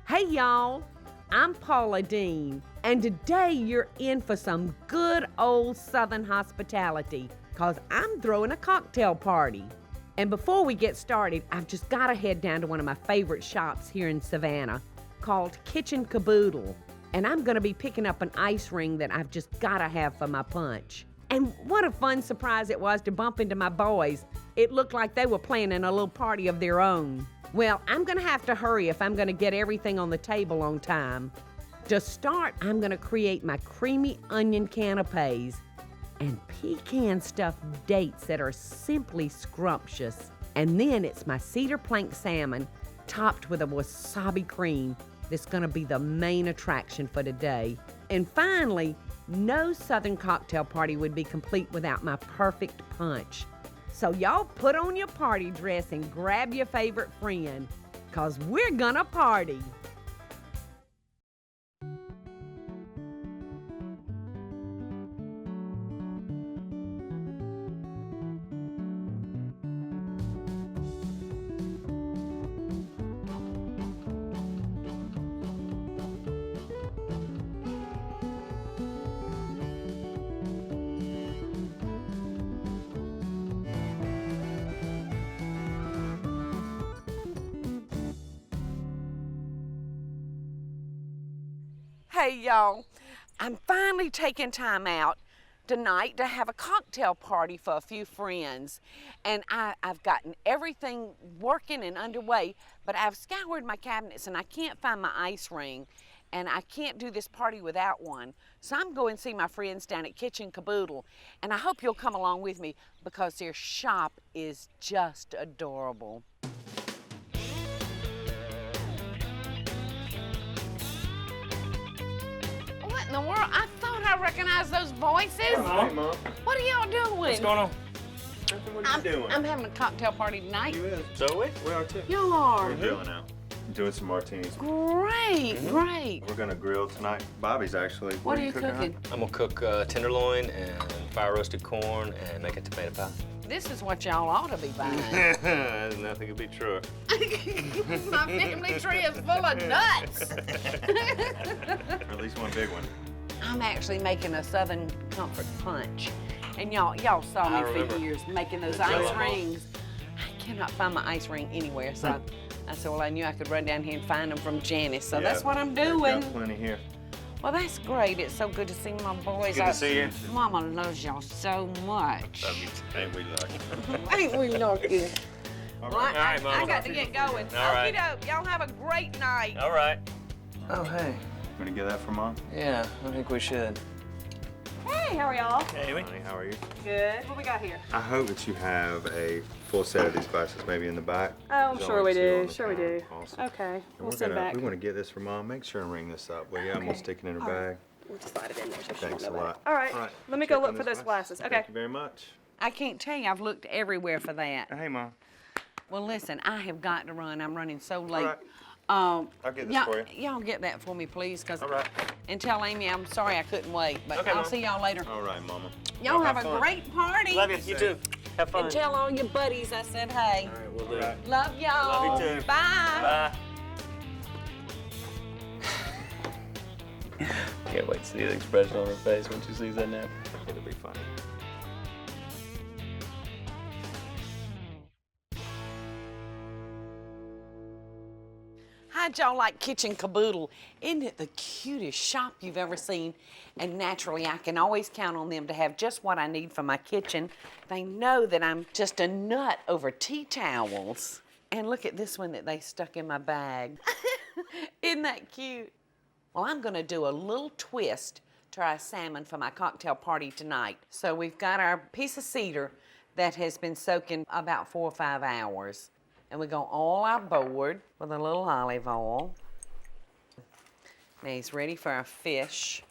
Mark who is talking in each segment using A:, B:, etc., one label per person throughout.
A: Hey y'all, I'm Paula Deen, and today you're in for some good old Southern hospitality, cause I'm throwing a cocktail party. And before we get started, I've just gotta head down to one of my favorite shops here in Savannah called Kitchen Caboodle, and I'm gonna be picking up an ice ring that I've just gotta have for my punch. And what a fun surprise it was to bump into my boys. It looked like they were planning a little party of their own. Well, I'm gonna have to hurry if I'm gonna get everything on the table on time. To start, I'm gonna create my creamy onion canapes and pecan stuffed dates that are simply scrumptious. And then it's my Cedar Plank Salmon topped with a Wasabi Cream that's gonna be the main attraction for today. And finally, no Southern cocktail party would be complete without my perfect punch. So y'all put on your party dress and grab your favorite friend, cause we're gonna party. Hey y'all, I'm finally taking time out tonight to have a cocktail party for a few friends. And I've gotten everything working and underway, but I've scoured my cabinets and I can't find my ice ring, and I can't do this party without one. So I'm going to see my friends down at Kitchen Caboodle, and I hope you'll come along with me because their shop is just adorable. What in the world? I thought I recognized those voices.
B: Hey, Mom.
A: What are y'all doing?
B: What's going on?
C: What are you doing?
A: I'm having a cocktail party tonight.
C: You is.
B: So
C: We are too.
A: Y'all are.
C: We're grilling now. Doing some martinis.
A: Great, great.
C: We're gonna grill tonight. Bobby's actually.
A: What are you cooking?
B: I'm gonna cook tenderloin and fire roasted corn and make a tomato pie.
A: This is what y'all ought to be buying.
C: Nothing could be truer.
A: My family tree is full of nuts.
C: Or at least one big one.
A: I'm actually making a Southern Comfort Punch. And y'all saw me for years making those ice rings. I cannot find my ice ring anywhere, so I said, well, I knew I could run down here and find them from Janice, so that's what I'm doing.
C: Got plenty here.
A: Well, that's great. It's so good to see my boys.
C: Good to see you.
A: Mama loves y'all so much.
C: Love you. Ain't we lucky?
A: Ain't we lucky?
C: All
A: Well,
C: right.
B: All right, Mama.
A: I got to get going.
B: All right.
A: Okey-doke. Y'all have a great night.
B: All right. Oh, hey.
C: Gonna get that for Mom?
B: Yeah, I think we should.
D: Hey, how are y'all?
B: Hey, Amy.
C: Honey, how are you?
D: Good. What we got here?
C: I hope that you have a full set of these glasses maybe in the back.
D: Oh, I'm
C: There's
D: sure
C: only
D: we
C: two
D: do.
C: on the
D: Sure we
C: counter.
D: do.
C: Awesome.
D: Okay,
C: And
D: we'll send back.
C: We want to get this for Mom. Make sure and ring this up, will you? I'm gonna
D: Okay.
C: stick it in her
D: All right.
C: bag.
D: We'll just slide it in there so she
C: Thanks
D: won't
C: a
D: know
C: lot.
D: about it. All right. Let me go
C: Check
D: look
C: on
D: for
C: those
D: those glasses. Okay.
C: Thank you very much.
A: I can't tell you, I've looked everywhere for that.
C: Hey, Mom.
A: Well, listen, I have got to run. I'm running so late.
C: right.
A: I'll
C: get this for you.
A: Y'all get that for me, please, because
C: All right.
A: and tell Amy I'm sorry I couldn't wait, but
B: Okay,
A: I'll
B: Mom.
A: see y'all later.
C: All right, Mama.
A: Y'all have
C: have
A: a
C: fun.
A: great party.
B: Love you. You too. Have fun.
A: And tell all your buddies I said hey.
B: All right, we'll do.
C: Right.
A: Love y'all.
B: Love you too.
A: Bye.
B: Bye. Can't wait to see the expression on her face when she sees that napkin.
C: It'll be funny.
A: How'd y'all like Kitchen Caboodle? Isn't it the cutest shop you've ever seen? And naturally, I can always count on them to have just what I need for my kitchen. They know that I'm just a nut over tea towels. And look at this one that they stuck in my bag. Isn't that cute? Well, I'm gonna do a little twist to our salmon for my cocktail party tonight. So we've got our piece of cedar that has been soaking about 4 or 5 hours. And we're going all our board with a little olive oil. Now he's ready for our fish.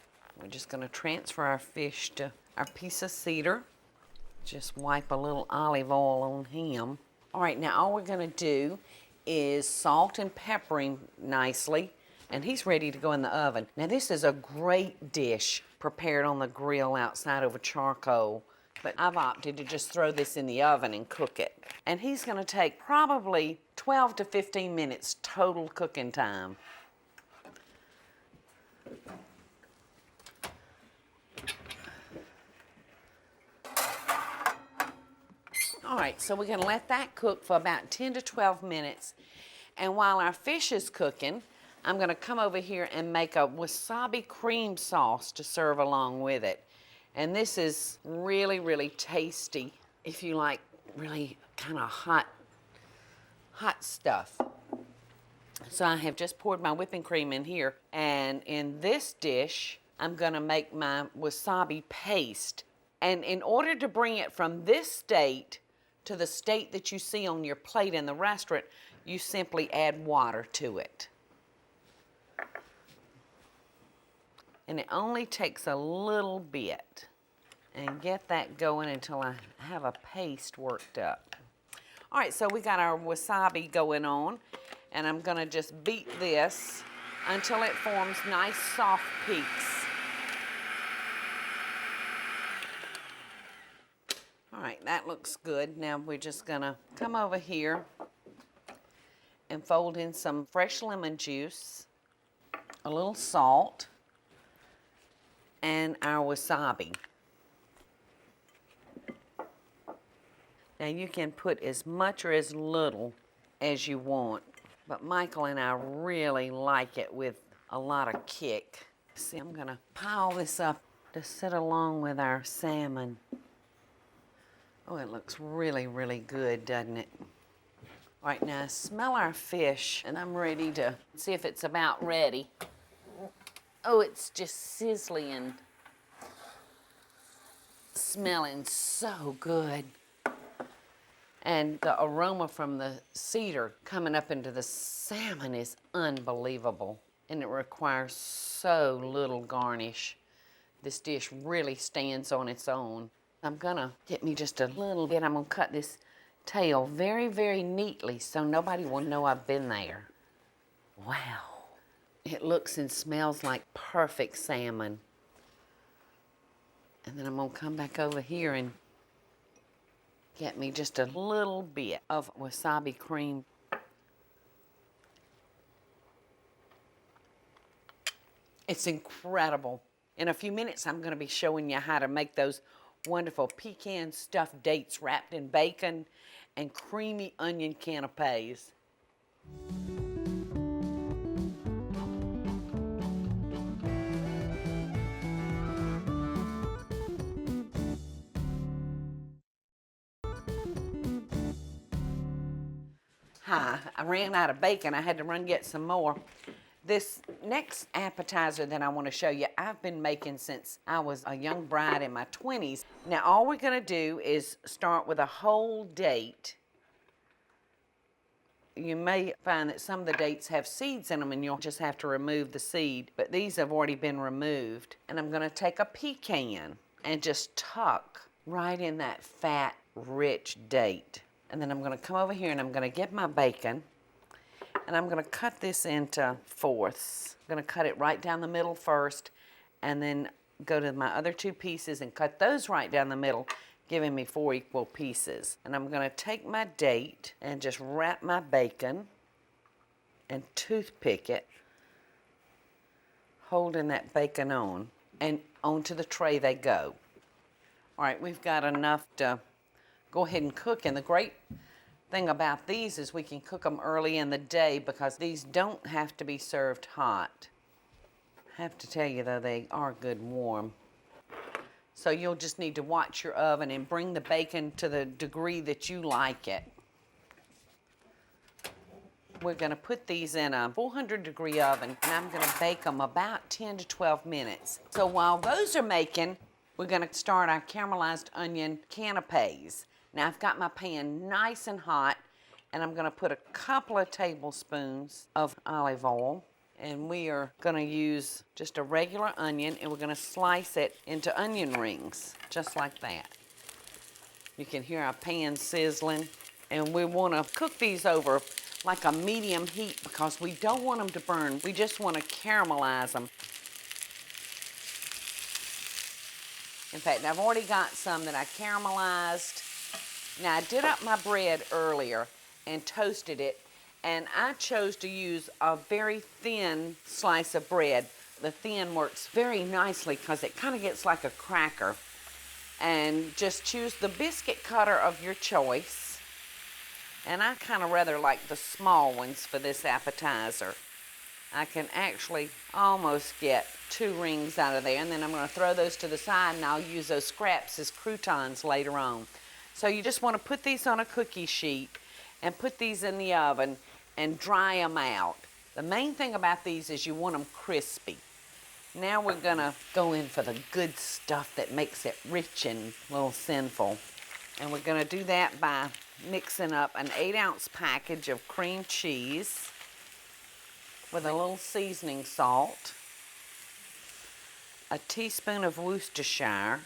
A: We're just gonna transfer our fish to our piece of cedar. Just wipe a little olive oil on him. All right, now all we're gonna do is salt and pepper him nicely, and he's ready to go in the oven. Now this is a great dish prepared on the grill outside over charcoal, but I've opted to just throw this in the oven and cook it. And he's gonna take probably 12 to 15 minutes total cooking time. All right, so we're gonna let that cook for about 10 to 12 minutes. And while our fish is cooking, I'm gonna come over here and make a wasabi cream sauce to serve along with it. And this is really, really tasty if you like really kind of hot stuff. So I have just poured my whipping cream in here, and in this dish, I'm gonna make my wasabi paste. And in order to bring it from this state to the state that you see on your plate in the restaurant, you simply add water to it. And it only takes a little bit. And get that going until I have a paste worked up. All right, so we got our wasabi going on, and I'm gonna just beat this until it forms nice soft peaks. All right, that looks good. Now we're just gonna come over here and fold in some fresh lemon juice, a little salt, and our wasabi. Now you can put as much or as little as you want, but Michael and I really like it with a lot of kick. See, I'm gonna pile this up to sit along with our salmon. Oh, it looks really, really good, doesn't it? All right, now smell our fish, and I'm ready to see if it's about ready. Oh, it's just sizzling and smelling so good. And the aroma from the cedar coming up into the salmon is unbelievable. And it requires so little garnish. This dish really stands on its own. I'm gonna get me just a little bit. I'm gonna cut this tail very, very neatly so nobody will know I've been there. Wow. It looks and smells like perfect salmon. And then I'm gonna come back over here and get me just a little bit of wasabi cream. It's incredible. In a few minutes, I'm gonna be showing you how to make those wonderful pecan stuffed dates wrapped in bacon and creamy onion canapes. Hi, I ran out of bacon. I had to run get some more. This next appetizer that I want to show you, I've been making since I was a young bride in my 20s. Now, all we're going to do is start with a whole date. You may find that some of the dates have seeds in them and you'll just have to remove the seed, but these have already been removed. And I'm going to take a pecan and just tuck right in that fat, rich date. And then I'm going to come over here and I'm going to get my bacon. And I'm going to cut this into fourths. I'm going to cut it right down the middle first, and then go to my other two pieces and cut those right down the middle, giving me 4 equal pieces. And I'm going to take my date and just wrap my bacon and toothpick it, holding that bacon on, and onto the tray they go. All right, we've got enough to go ahead and cook, and the great thing about these is we can cook them early in the day because these don't have to be served hot. I have to tell you though, they are good warm. So you'll just need to watch your oven and bring the bacon to the degree that you like it. We're gonna put these in a 400-degree oven, and I'm gonna bake them about 10 to 12 minutes. So while those are making, we're gonna start our caramelized onion canapes. Now I've got my pan nice and hot, and I'm gonna put a couple of tablespoons of olive oil, and we are gonna use just a regular onion, and we're gonna slice it into onion rings, just like that. You can hear our pan sizzling, and we wanna cook these over like a medium heat because we don't want them to burn. We just wanna caramelize them. In fact, I've already got some that I caramelized. Now, I did up my bread earlier and toasted it, and I chose to use a very thin slice of bread The thin works very nicely because it kind of gets like a cracker. And just choose the biscuit cutter of your choice. And I kind of rather like the small ones for this appetizer. I can actually almost get 2 rings out of there, and then I'm going to throw those to the side, and I'll use those scraps as croutons later on. So you just want to put these on a cookie sheet and put these in the oven and dry them out. The main thing about these is you want them crispy. Now we're going to go in for the good stuff that makes it rich and a little sinful. And we're going to do that by mixing up an 8-ounce package of cream cheese with a little seasoning salt, a teaspoon of Worcestershire,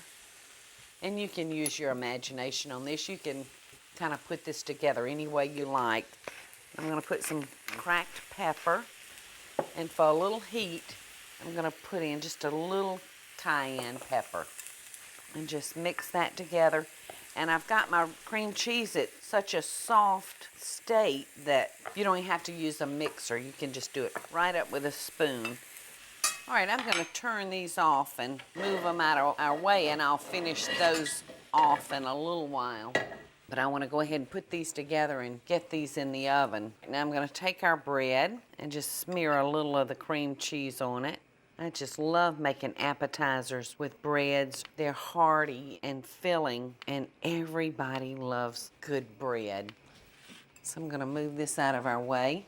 A: and you can use your imagination on this. You can kind of put this together any way you like. I'm going to put some cracked pepper, and for a little heat, I'm going to put in just a little cayenne pepper and just mix that together. And I've got my cream cheese at such a soft state that you don't even have to use a mixer. You can just do it right up with a spoon. All right, I'm going to turn these off and move them out of our way, and I'll finish those off in a little while. But I want to go ahead and put these together and get these in the oven. Now I'm going to take our bread and just smear a little of the cream cheese on it. I just love making appetizers with breads. They're hearty and filling, and everybody loves good bread. So I'm going to move this out of our way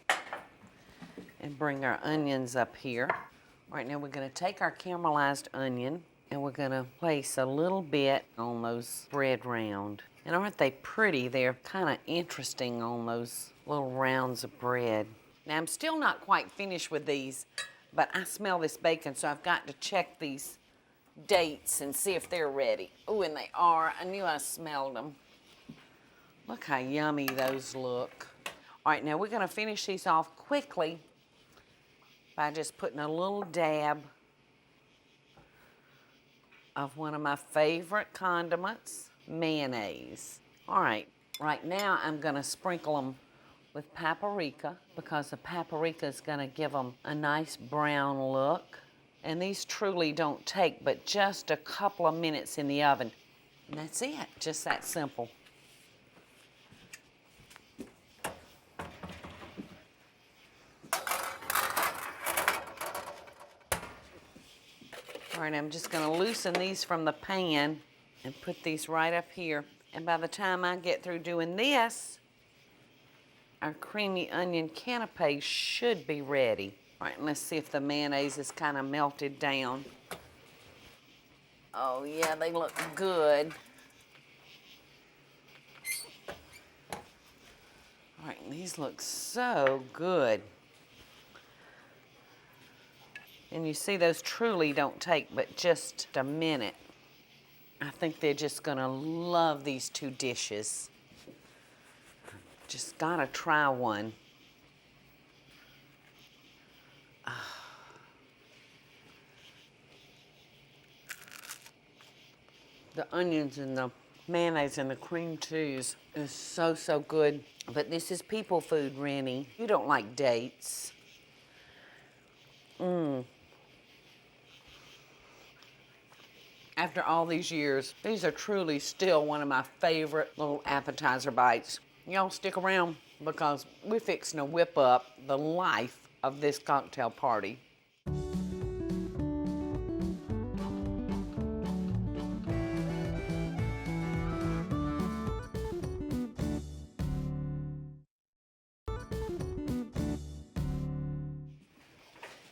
A: and bring our onions up here. All right, now we're going to take our caramelized onion and we're going to place a little bit on those bread round. And aren't they pretty? They're kind of interesting on those little rounds of bread. Now I'm still not quite finished with these, but I smell this bacon, so I've got to check these dates and see if they're ready. Oh, and they are. I knew I smelled them. Look how yummy those look. All right, now we're going to finish these off quickly by just putting a little dab of one of my favorite condiments, mayonnaise. All right, right now I'm going to sprinkle them with paprika because the paprika is going to give them a nice brown look. And these truly don't take but just a couple of minutes in the oven. And that's it, just that simple. All right, I'm just going to loosen these from the pan and put these right up here. And by the time I get through doing this, our creamy onion canapes should be ready. All right, let's see if the mayonnaise is kind of melted down. Oh yeah, they look good. All right, these look so good. And you see those truly don't take but just a minute. I think they're just gonna love these 2 dishes. Just gotta try one. The onions and the mayonnaise and the cream cheese is so, so good. But this is people food, Rennie. You don't like dates. After all these years, these are truly still one of my favorite little appetizer bites. Y'all stick around because we're fixing to whip up the life of this cocktail party.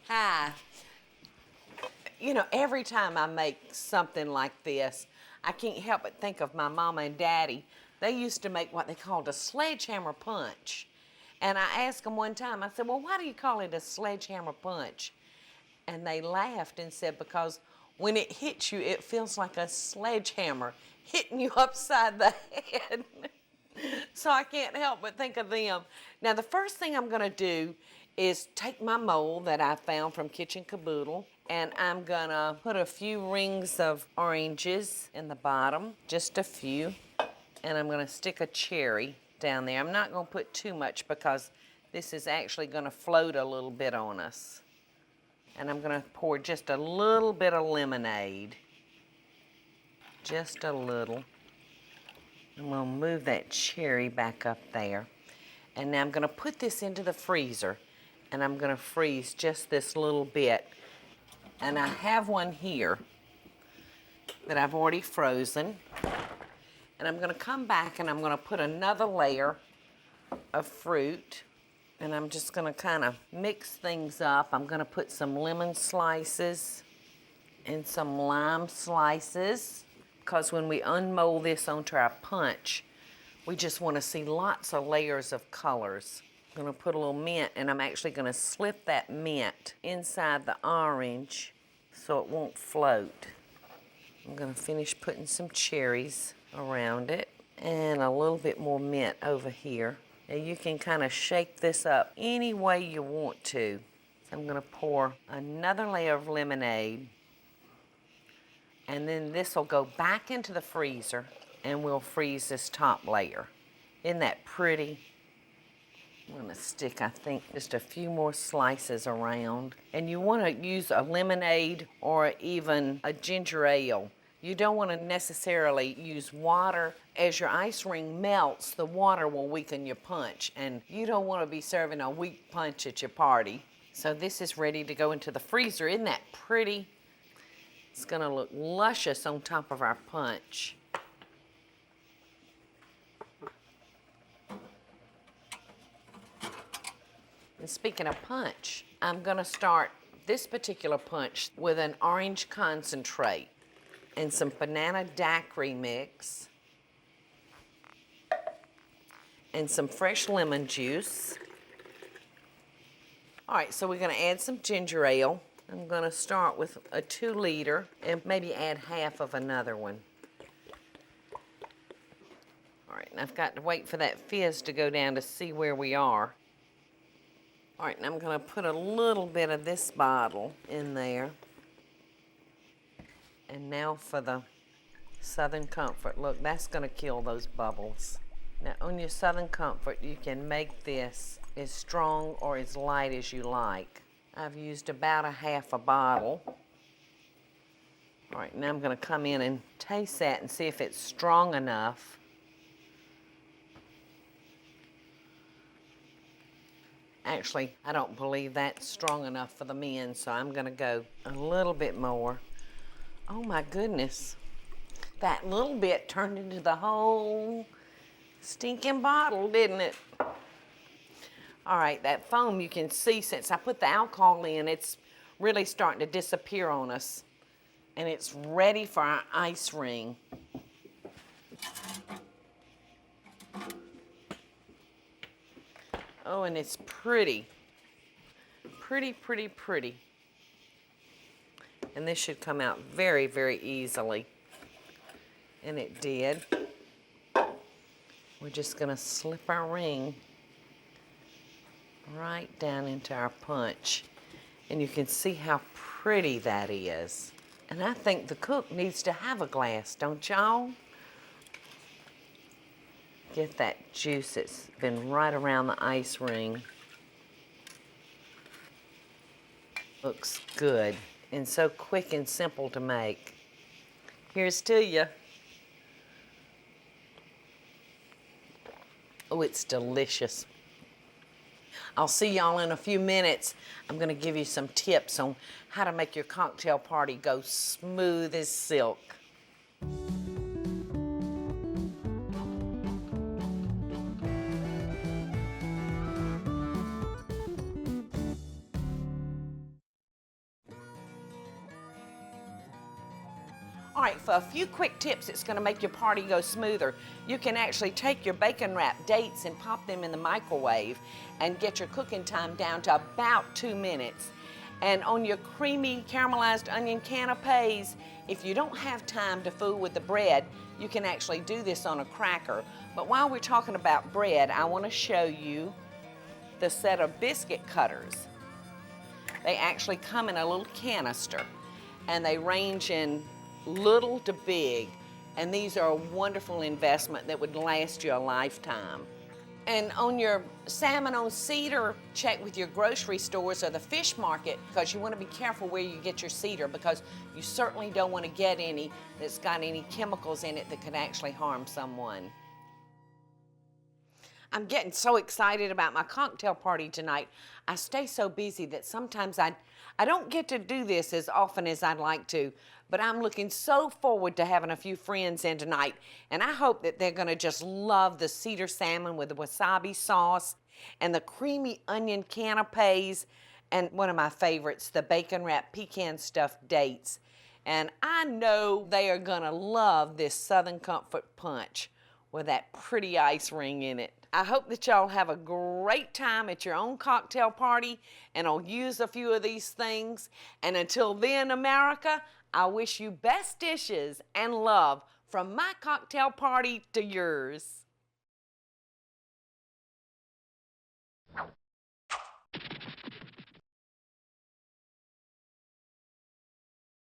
A: Hi. You know, every time I make something like this, I can't help but think of my mama and daddy. They used to make what they called a sledgehammer punch. And I asked them one time, I said, well, why do you call it a sledgehammer punch? And they laughed and said, because when it hits you, it feels like a sledgehammer hitting you upside the head. So I can't help but think of them. Now, the first thing I'm gonna do is take my mold that I found from Kitchen Caboodle, and I'm gonna put a few rings of oranges in the bottom, just a few. And I'm gonna stick a cherry down there. I'm not gonna put too much because this is actually gonna float a little bit on us. And I'm gonna pour just a little bit of lemonade. Just a little. I'm gonna move that cherry back up there. And now I'm gonna put this into the freezer, and I'm gonna freeze just this little bit. And I have one here that I've already frozen. And I'm gonna come back and I'm gonna put another layer of fruit. And I'm just gonna kind of mix things up. I'm gonna put some lemon slices and some lime slices, because when we unmold this onto our punch, we just wanna see lots of layers of colors. I'm gonna put a little mint, and I'm actually gonna slip that mint inside the orange so it won't float. I'm gonna finish putting some cherries around it and a little bit more mint over here. Now you can kind of shake this up any way you want to. So I'm gonna pour another layer of lemonade, and then this will go back into the freezer and we'll freeze this top layer. Isn't that pretty? I'm gonna stick, I think, just a few more slices around. And you wanna use a lemonade or even a ginger ale. You don't want to necessarily use water. As your ice ring melts, the water will weaken your punch, and you don't want to be serving a weak punch at your party. So this is ready to go into the freezer. Isn't that pretty? It's going to look luscious on top of our punch. And speaking of punch, I'm going to start this particular punch with an orange concentrate and some banana daiquiri mix, and some fresh lemon juice. All right, so we're gonna add some ginger ale. I'm gonna start with a 2 liter and maybe add half of another one. All right, and I've got to wait for that fizz to go down to see where we are. All right, and I'm gonna put a little bit of this bottle in there. And now for the Southern Comfort. Look, that's gonna kill those bubbles. Now on your Southern Comfort, you can make this as strong or as light as you like. I've used about a half a bottle. All right, now I'm gonna come in and taste that and see if it's strong enough. Actually, I don't believe that's strong enough for the men, so I'm gonna go a little bit more. Oh my goodness. That little bit turned into the whole stinking bottle, didn't it? All right, that foam, you can see since I put the alcohol in, it's really starting to disappear on us. And it's ready for our ice ring. Oh, and it's pretty. Pretty, pretty, pretty. And this should come out very, very easily. And it did. We're just gonna slip our ring right down into our punch. And you can see how pretty that is. And I think the cook needs to have a glass, don't y'all? Get that juice that's been right around the ice ring. Looks good. And so quick and simple to make. Here's to you. Oh, it's delicious. I'll see y'all in a few minutes. I'm gonna give you some tips on how to make your cocktail party go smooth as silk. All right, for a few quick tips that's gonna make your party go smoother, you can actually take your bacon wrapped dates and pop them in the microwave and get your cooking time down to about 2 minutes. And on your creamy caramelized onion canapes, if you don't have time to fool with the bread, you can actually do this on a cracker. But while we're talking about bread, I wanna show you the set of biscuit cutters. They actually come in a little canister, and they range in little to big, and these are a wonderful investment that would last you a lifetime. And on your salmon on Cedar, check with your grocery stores or the fish market, because you want to be careful where you get your cedar, because you certainly don't want to get any that's got any chemicals in it that could actually harm someone. I'm getting so excited about my cocktail party tonight. I stay so busy that sometimes I don't get to do this as often as I'd like to, but I'm looking so forward to having a few friends in tonight, and I hope that they're gonna just love the cedar salmon with the wasabi sauce and the creamy onion canapes, and one of my favorites, the bacon wrapped pecan stuffed dates. And I know they are gonna love this Southern Comfort punch with that pretty ice ring in it. I hope that y'all have a great time at your own cocktail party, and I'll use a few of these things. And until then, America, I wish you best dishes and love from my cocktail party to yours.